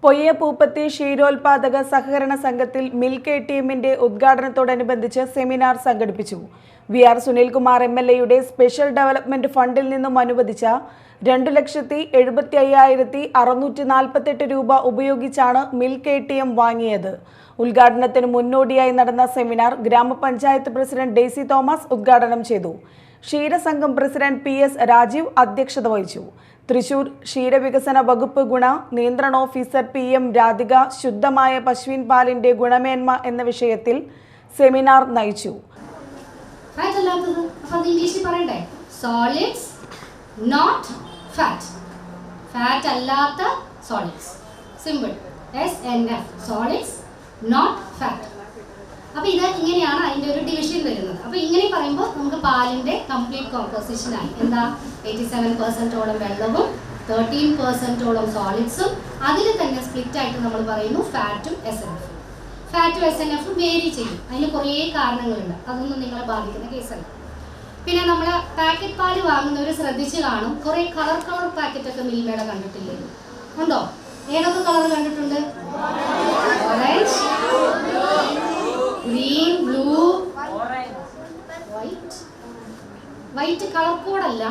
പൊയ്യ പൂപ്പത്തി ക്ഷീരോത്പാദക സഹകരണ സംഘത്തിൽ milk എടിഎമ്മിന്റെ ഉദ്ഘാടനത്തോടനുബന്ധിച്ച് seminar സംഘടിപ്പിച്ചു. വി.ആർ. സുനിൽകുമാർ എം.എൽ.എയുടെ സ്പെഷ്യൽ ഡെവലപ്മെന്റ് ഫണ്ടിൽ നിന്നും അനുവദിച്ച 2,75,648 രൂപ ഉപയോഗിച്ചാണ് മിൽക്ക് എടിഎം വാങ്ങിയത്. ഉദ്ഘാടനത്തിന് മുന്നോടിയായി നടന്ന സെമിനാർ ഗ്രാമപഞ്ചായത്ത് പ്രസിഡന്റ് ഡെയ്സി തോമസ് ഉദ്ഘാടനം ചെയ്തു. ക്ഷീരസംഘം പ്രസിഡന്റ് പി.എസ്. രാജീവ് അധ്യക്ഷത വഹിച്ചു. തൃശൂർ ക്ഷീരവികസന വകുപ്പ് ഗുണ നിയന്ത്രണ ഓഫീസർ പി.എം. രാധിക ശുദ്ധമായ പശുവിൻ പാലിന്റെ ഗുണമേന്മ എന്ന വിഷയത്തിൽ സെമിനാർ നയിച്ചു. സോളിഡ്സ് നോട്ട് ഫാറ്റ്, ഫാറ്റ് അല്ലാത്ത solids, simple SNF, solids not fat. അപ്പോൾ ഇത് ഇങ്ങനെയാണ് അതിൻ്റെ ഒരു ഡിവിഷൻ വരുന്നത്. അപ്പോൾ ഇങ്ങനെ പറയുമ്പോൾ നമുക്ക് പാലിൻ്റെ കംപ്ലീറ്റ് കോമ്പോസിഷനായി എന്താ 87% വെള്ളവും 13% സോളിഡ്സും, അതിൽ തന്നെ സ്പ്ലിറ്റ് ആയിട്ട് നമ്മൾ പറയുന്നു ഫാറ്റും SNF. ഫാറ്റും SNF വേരി ചെയ്യും, അതിന് കുറേ കാരണങ്ങളുണ്ട്, അതൊന്നും നിങ്ങളെ ബാധിക്കുന്ന കേസല്ല. പിന്നെ നമ്മൾ പാക്കറ്റ് പാല് വാങ്ങുന്നവർ ശ്രദ്ധിച്ച് കാണും, കുറേ കളർ പാക്കറ്റൊക്കെ മിൽമയുടെ കണ്ടിട്ടില്ലേ? ഉണ്ടോ? ഏതൊക്കെ കളർ കണ്ടിട്ടുണ്ട്? Orange, green, blue, white colour കോഡല്ല,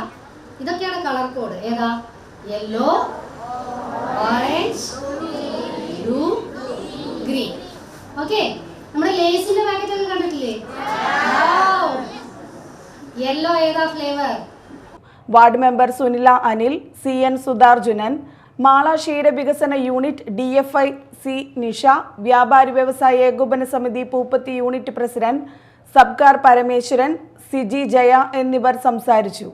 ഇതൊക്കെയാണ് കളർ കോഡ്. ഏതാ? Yellow, orange, blue, green. Okay, നമ്മുടെ ലേസിന്റെ പാക്കറ്റ് ഒക്കെ കണ്ടിട്ടില്ലേ? യെല്ലോ ഏതാ flavour? Ward member Sunila Anil, CN Sudharjunan, Mala ക്ഷീരവികസന യൂണിറ്റ് DFI C നിഷ, വ്യാപാരി വ്യവസായ ഏകോപന സമിതി പൂപ്പത്തി യൂണിറ്റ് പ്രസിഡന്റ് സബ്കാർ പരമേശ്വരൻ, സിജി ജയ എന്നിവർ സംസാരിച്ചു.